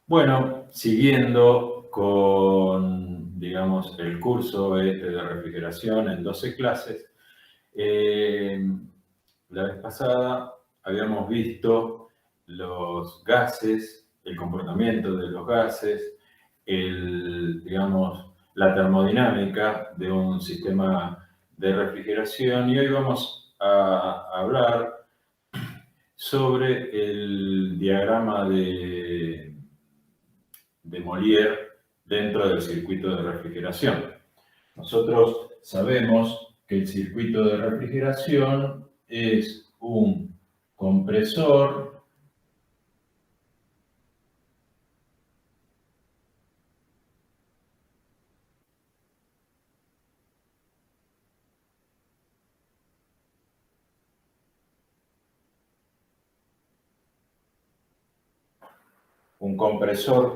Bueno, siguiendo con, digamos, el curso de refrigeración en 12 clases, la vez pasada habíamos visto los gases, el comportamiento de los gases, digamos, la termodinámica de un sistema de refrigeración, y hoy vamos a hablar sobre el diagrama de Molière dentro del circuito de refrigeración. Nosotros sabemos que el circuito de refrigeración es un compresor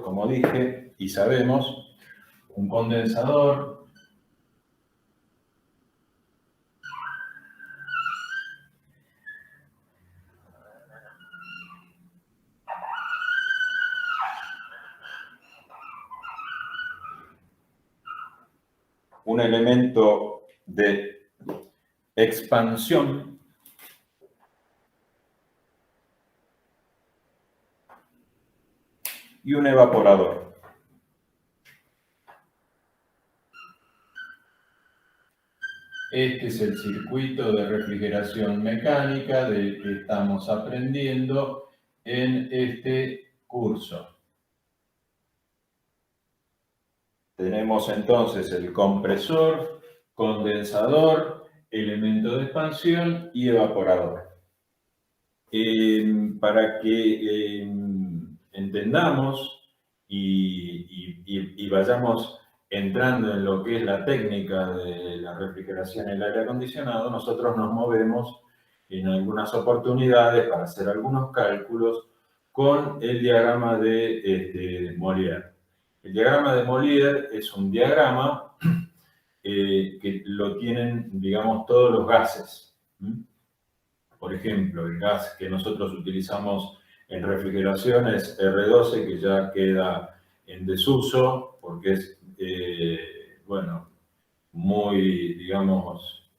como dije, y sabemos, un condensador, un elemento de expansión, y un evaporador. Este es el circuito de refrigeración mecánica del que estamos aprendiendo en este curso. Tenemos entonces el compresor, condensador, elemento de expansión y evaporador. Para que entendamos y vayamos entrando en lo que es la técnica de la refrigeración en el aire acondicionado, nosotros nos movemos en algunas oportunidades para hacer algunos cálculos con el diagrama de Molière. El diagrama de Molière es un diagrama que lo tienen, digamos, todos los gases. Por ejemplo, el gas que nosotros utilizamos en refrigeración es R12, que ya queda en desuso porque es, bueno, muy, digamos,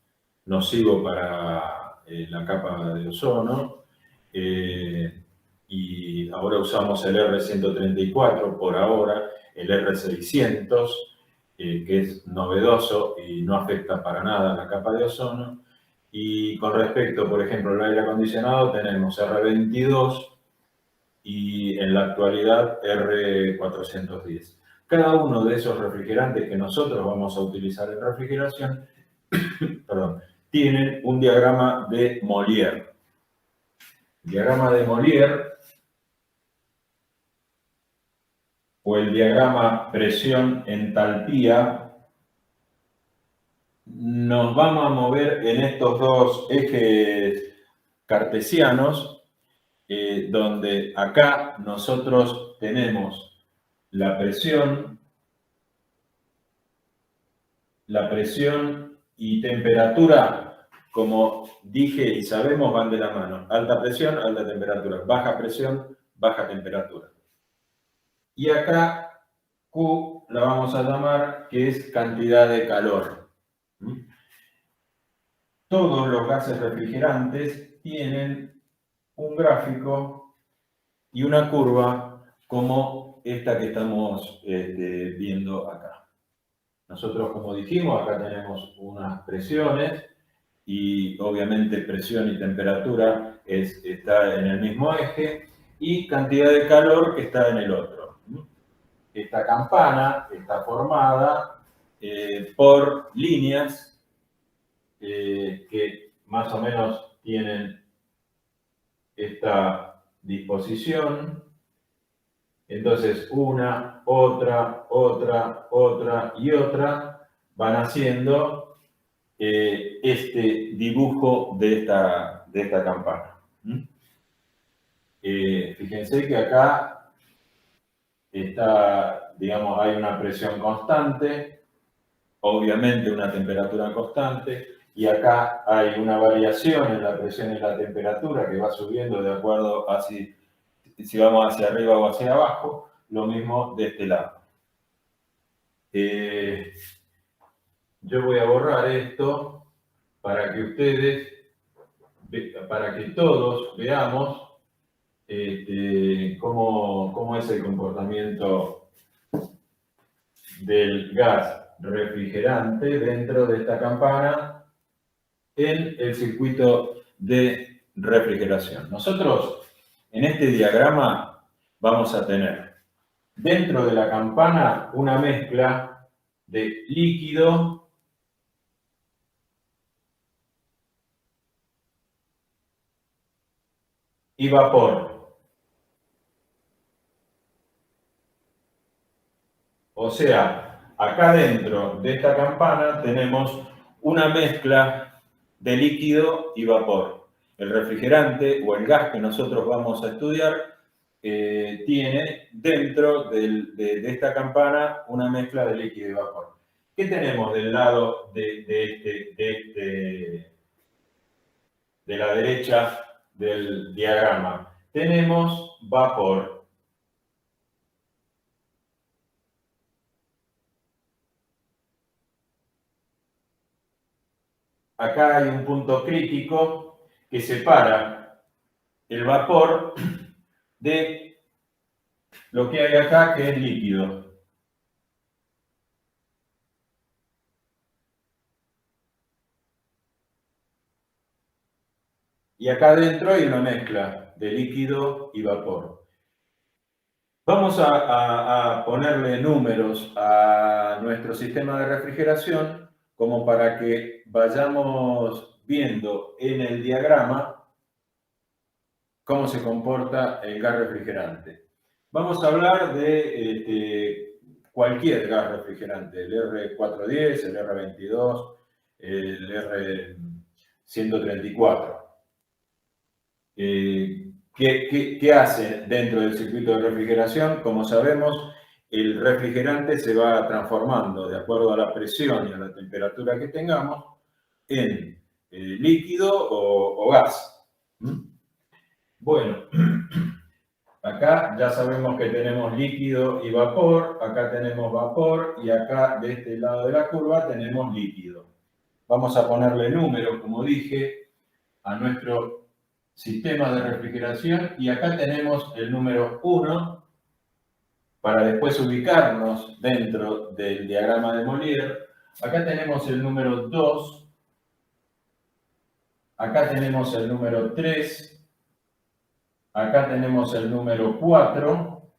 nocivo para la capa de ozono. Y ahora usamos el R134 por ahora, el R600, que es novedoso y no afecta para nada a la capa de ozono. Y con respecto, por ejemplo, al aire acondicionado, tenemos R22 y en la actualidad R410. Cada uno de esos refrigerantes que nosotros vamos a utilizar en refrigeración, perdón, tienen un diagrama de Molière. El diagrama de Molière o el diagrama presión-entalpía, nos vamos a mover en estos dos ejes cartesianos, donde acá nosotros tenemos la presión y temperatura, como dije y sabemos, van de la mano. Alta presión, alta temperatura. Baja presión, baja temperatura. Y acá Q la vamos a llamar que es cantidad de calor. Todos los gases refrigerantes tienen un gráfico y una curva como esta que estamos viendo acá. Nosotros, como dijimos, acá tenemos unas presiones y obviamente presión y temperatura está en el mismo eje y cantidad de calor que está en el otro. Esta campana está formada por líneas que más o menos tienen esta disposición. Entonces, una, otra y otra van haciendo este dibujo de esta campana. Fíjense que acá está, digamos, hay una presión constante, obviamente una temperatura constante, y acá hay una variación en la presión y la temperatura que va subiendo de acuerdo a si vamos hacia arriba o hacia abajo. lo mismo de este lado. Yo voy a borrar esto para que ustedes, para que todos veamos cómo es el comportamiento del gas refrigerante dentro de esta campana en el circuito de refrigeración. Nosotros en este diagrama vamos a tener dentro de la campana una mezcla de líquido y vapor. O sea, acá dentro de esta campana tenemos una mezcla de líquido y vapor. El refrigerante o el gas que nosotros vamos a estudiar tiene dentro de esta campana una mezcla de líquido y vapor. ¿Qué tenemos del lado de la derecha del diagrama? Tenemos vapor. Acá hay un punto crítico que separa el vapor de lo que hay acá, que es líquido. Y acá adentro hay una mezcla de líquido y vapor. Vamos a ponerle números a nuestro sistema de refrigeración como para que vayamos viendo en el diagrama cómo se comporta el gas refrigerante. Vamos a hablar de cualquier gas refrigerante, el R410, el R22, el R134. ¿Qué hace dentro del circuito de refrigeración? Como sabemos, el refrigerante se va transformando de acuerdo a la presión y a la temperatura que tengamos en líquido o gas. Bueno, acá ya sabemos que tenemos líquido y vapor, acá tenemos vapor y acá de este lado de la curva tenemos líquido. Vamos a ponerle número, como dije, a nuestro sistema de refrigeración y acá tenemos el número 1 para después ubicarnos dentro del diagrama de Molière. Acá tenemos el número 2, acá tenemos el número 3, acá tenemos el número 4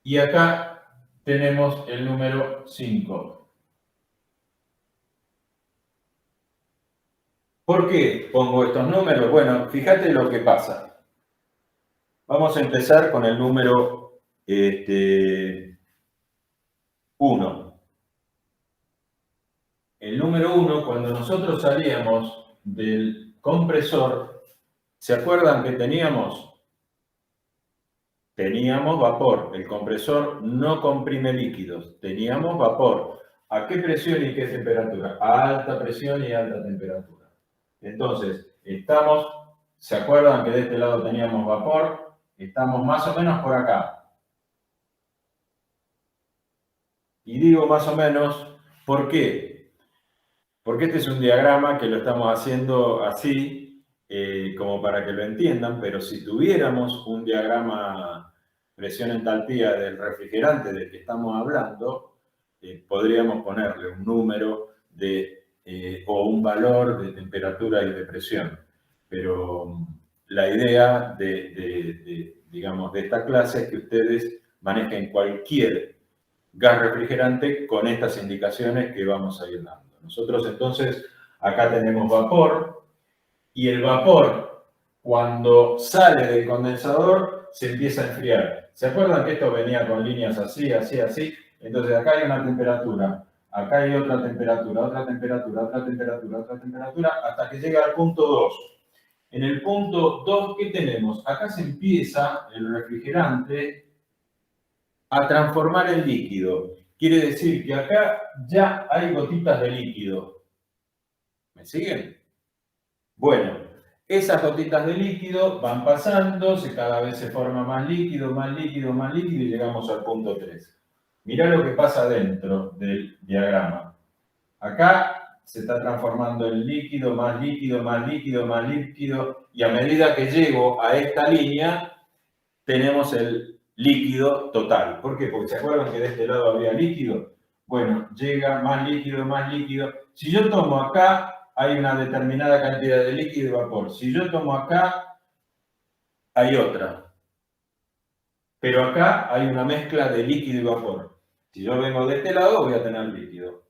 y acá tenemos el número 5. ¿Por qué pongo estos números? Bueno, fíjate lo que pasa. Vamos a empezar con el número 1. El número 1, cuando nosotros salíamos del compresor, ¿se acuerdan que teníamos? Teníamos vapor. El compresor no comprime líquidos. Teníamos vapor. ¿A qué presión y qué temperatura? A alta presión y alta temperatura. Entonces, ¿se acuerdan que de este lado teníamos vapor? Estamos más o menos por acá. Y digo más o menos, ¿por qué? Porque este es un diagrama que lo estamos haciendo así, como para que lo entiendan, pero si tuviéramos un diagrama presión-entalpía del refrigerante del que estamos hablando, podríamos ponerle un número o un valor de temperatura y de presión. Pero la idea digamos, de esta clase es que ustedes manejen cualquier gas refrigerante con estas indicaciones que vamos a ir dando. Nosotros entonces acá tenemos vapor y el vapor cuando sale del condensador se empieza a enfriar. ¿Se acuerdan que esto venía con líneas así, así, así? Entonces acá hay una temperatura, acá hay otra temperatura, otra temperatura, otra temperatura, otra temperatura, hasta que llega al punto 2. En el punto 2, ¿qué tenemos? Acá se empieza el refrigerante a transformar en líquido. Quiere decir que acá ya hay gotitas de líquido. ¿Me siguen? Bueno, Esas gotitas de líquido van pasando, cada vez se forma más líquido, más líquido, más líquido y llegamos al punto 3. Mirá lo que pasa dentro del diagrama. Acá se está transformando en líquido, más líquido, más líquido, más líquido, y a medida que llego a esta línea, tenemos el líquido total. ¿Por qué? Porque ¿se acuerdan que de este lado había líquido? Bueno, llega más líquido, más líquido. Si yo tomo acá, hay una determinada cantidad de líquido y vapor. Si yo tomo acá, hay otra. Pero acá hay una mezcla de líquido y vapor. Si yo vengo de este lado, voy a tener líquido.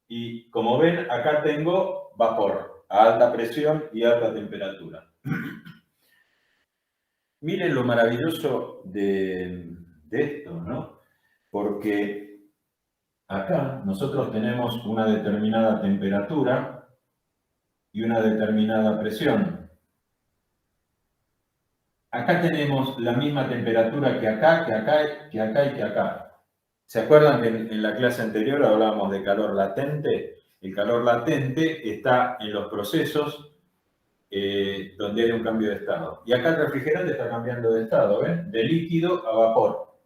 Y como ven, acá tengo vapor a alta presión y alta temperatura. Miren lo maravilloso de esto, ¿no? Porque acá nosotros tenemos una determinada temperatura y una determinada presión. Acá tenemos la misma temperatura que acá, que acá, que acá y que acá. ¿Se acuerdan que en la clase anterior hablábamos de calor latente? El calor latente está en los procesos donde hay un cambio de estado. Y acá el refrigerante está cambiando de estado, ¿ven? De líquido a vapor.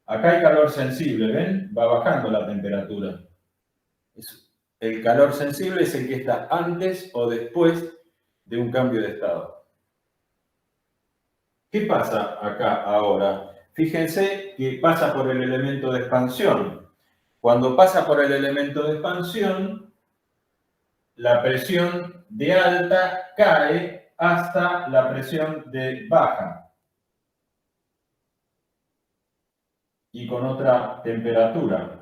Acá hay calor sensible, ¿ven? Va bajando la temperatura. El calor sensible es el que está antes o después de un cambio de estado. ¿Qué pasa acá ahora? Fíjense que pasa por el elemento de expansión. Cuando pasa por el elemento de expansión, la presión de alta cae hasta la presión de baja y con otra temperatura.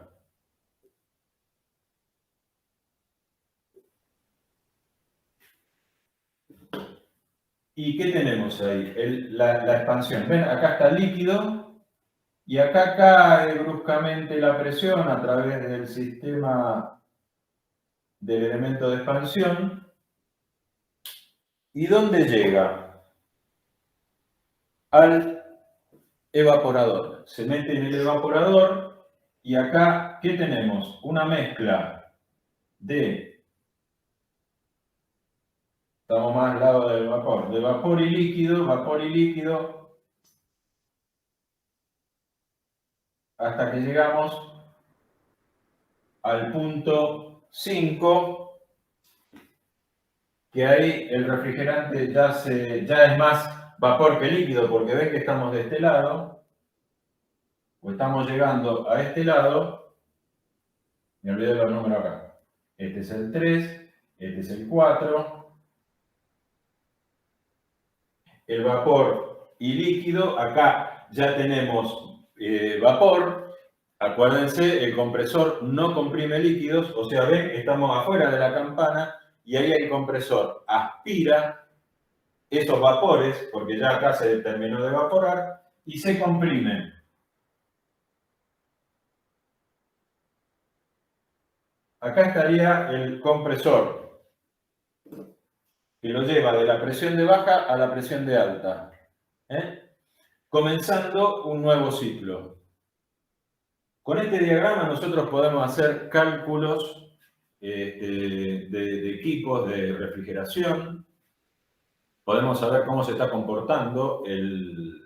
¿Y qué tenemos ahí? La expansión. ¿Ven? Acá está el líquido y acá cae bruscamente la presión a través del sistema del elemento de expansión. ¿Y dónde llega? Al evaporador. Se mete en el evaporador y acá, ¿qué tenemos? Una mezcla de, estamos más al lado del vapor, de vapor y líquido, hasta que llegamos al punto 5, que ahí el refrigerante ya es más vapor que líquido, porque ven que estamos de este lado, o estamos llegando a este lado, me olvidé los números acá. Este es el 3, este es el 4, el vapor y líquido, acá ya tenemos vapor. Acuérdense, el compresor no comprime líquidos, o sea, ven, estamos afuera de la campana y ahí el compresor aspira esos vapores, porque ya acá se terminó de evaporar, y se comprimen. Acá estaría el compresor, que lo lleva de la presión de baja a la presión de alta, comenzando un nuevo ciclo. Con este diagrama nosotros podemos hacer cálculos de equipos de refrigeración, podemos saber cómo se está comportando el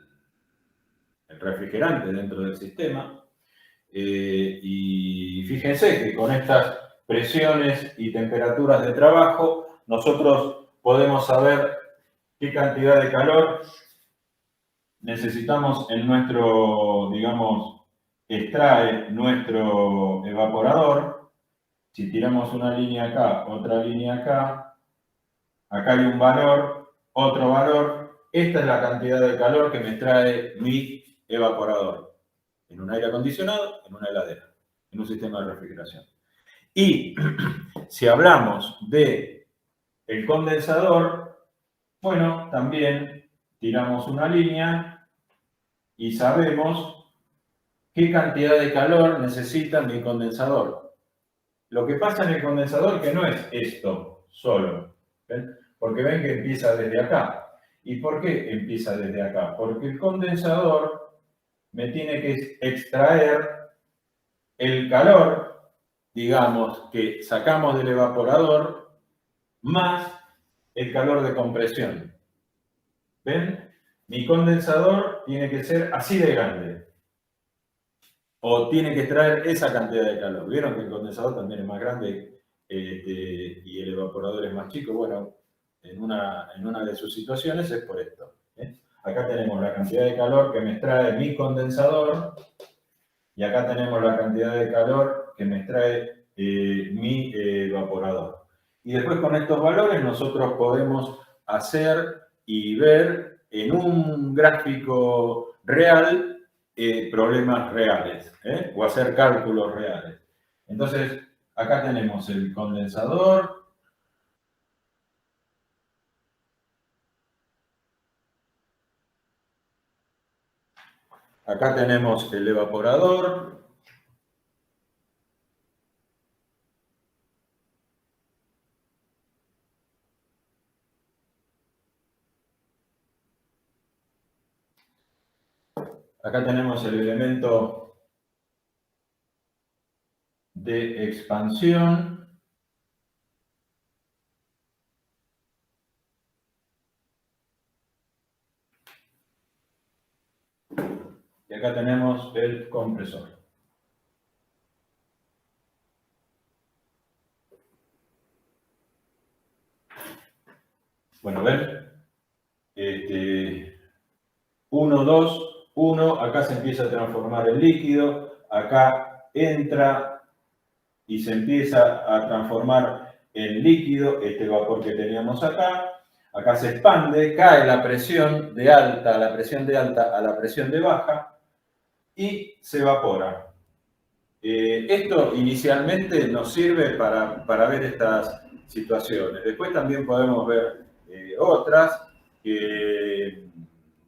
refrigerante dentro del sistema, y fíjense que con estas presiones y temperaturas de trabajo nosotros podemos saber qué cantidad de calor necesitamos en nuestro, digamos, extrae nuestro evaporador. Si tiramos una línea acá, otra línea acá, acá hay un valor, otro valor. Esta es la cantidad de calor que me extrae mi evaporador. En un aire acondicionado, en una heladera, en un sistema de refrigeración. Y si hablamos de el condensador, bueno, también tiramos una línea y sabemos qué cantidad de calor necesita mi condensador. Lo que pasa en el condensador que no es esto solo, ¿ven? Porque ven que empieza desde acá. ¿Y por qué empieza desde acá? Porque el condensador me tiene que extraer el calor, digamos, que sacamos del evaporador, más el calor de compresión. ¿Ven? Mi condensador tiene que ser así de grande. O tiene que extraer esa cantidad de calor. ¿Vieron que el condensador también es más grande y el evaporador es más chico? Bueno, en una de sus situaciones es por esto. Acá tenemos la cantidad de calor que me extrae mi condensador y acá tenemos la cantidad de calor que me extrae mi evaporador. Y después con estos valores nosotros podemos hacer y ver en un gráfico real problemas reales, o hacer cálculos reales. Entonces, acá tenemos el condensador. Acá tenemos el evaporador. Acá tenemos el elemento de expansión. Y acá tenemos el compresor. Bueno, ven. 1, 2, 1, acá se empieza a transformar el líquido, acá entra y se empieza a transformar en líquido, este vapor que teníamos acá se expande, cae la presión de alta a la presión de alta a la presión de baja y se evapora. Esto inicialmente nos sirve para ver estas situaciones. Después también podemos ver otras que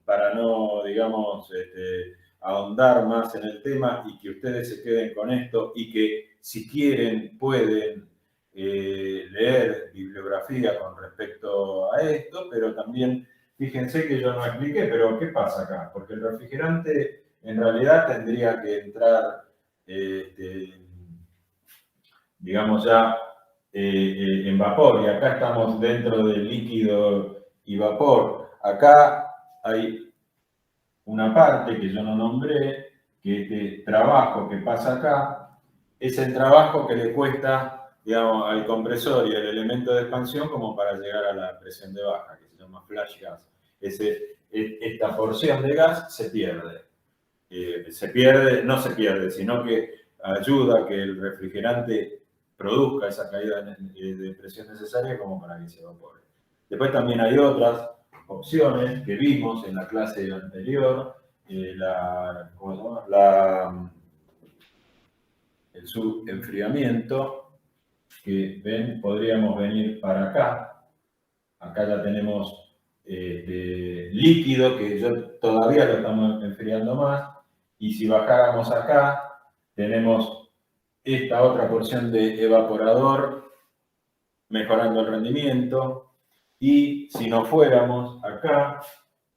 para no, digamos, ahondar más en el tema y que ustedes se queden con esto y que si quieren pueden leer bibliografía con respecto a esto, pero también fíjense que yo no expliqué, pero ¿qué pasa acá? Porque el refrigerante en realidad tendría que entrar digamos ya en vapor, y acá estamos dentro del líquido y vapor. Acá hay una parte que yo no nombré, que este trabajo que pasa acá es el trabajo que le cuesta, digamos, al compresor y al elemento de expansión como para llegar a la presión de baja, que se llama flash gas. Esta porción de gas se pierde. No se pierde, sino que ayuda a que el refrigerante produzca esa caída de presión necesaria como para que se evapore. Después también hay otras opciones que vimos en la clase anterior, el subenfriamiento, que ven, podríamos venir para acá. Acá ya tenemos líquido, que todavía lo estamos enfriando más, y si bajáramos acá, tenemos esta otra porción de evaporador mejorando el rendimiento, y si nos fuéramos acá,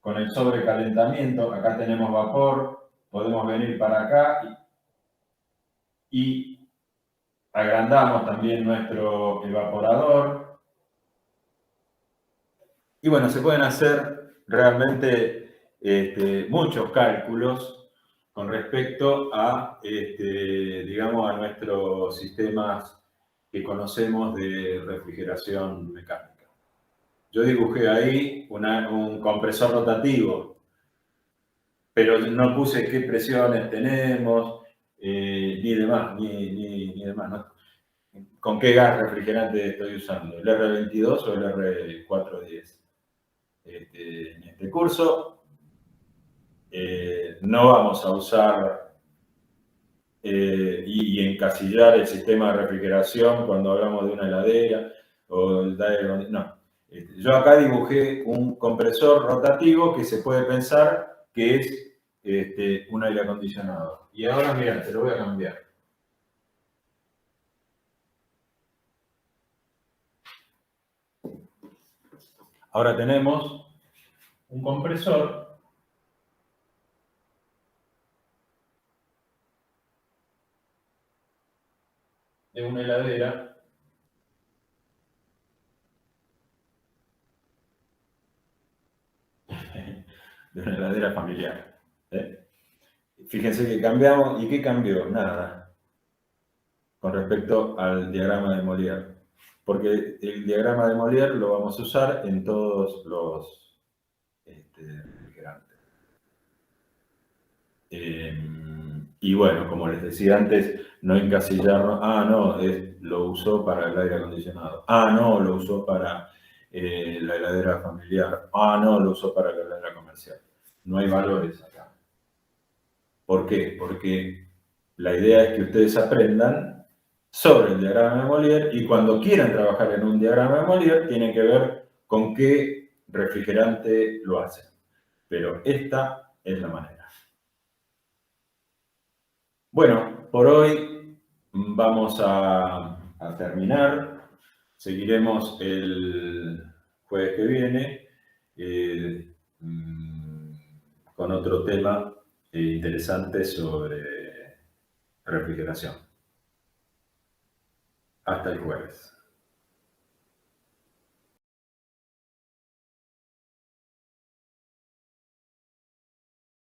con el sobrecalentamiento, acá tenemos vapor, podemos venir para acá y agrandamos también nuestro evaporador. Y bueno, se pueden hacer realmente muchos cálculos con respecto a, digamos, a nuestros sistemas que conocemos de refrigeración mecánica. Yo dibujé ahí un compresor rotativo, pero no puse qué presiones tenemos, ni demás, ni demás, ¿no? ¿Con qué gas refrigerante estoy usando? ¿El R22 o el R410? En este curso no vamos a usar y encasillar el sistema de refrigeración cuando hablamos de una heladera o el aire. No. Yo acá dibujé un compresor rotativo que se puede pensar que es un aire acondicionado. Y ahora, mira, te lo voy a cambiar. Ahora tenemos un compresor de una heladera de una heladera familiar. ¿Eh? Fíjense que cambiamos, ¿y qué cambió? Nada, con respecto al diagrama de Molière. Porque el diagrama de Molière lo vamos a usar en todos los refrigerantes. Y bueno, como les decía antes, no encasillarnos, no, lo usó para el aire acondicionado, no, lo usó para la heladera familiar, no, lo usó para la heladera comercial. No hay valores acá. ¿Por qué? Porque la idea es que ustedes aprendan sobre el diagrama de Molière y cuando quieran trabajar en un diagrama de Molière tienen que ver con qué refrigerante lo hacen. Pero esta es la manera. Bueno, por hoy vamos a terminar. Seguiremos el jueves que viene eh, mm, con otro tema interesante sobre refrigeración. Hasta el jueves.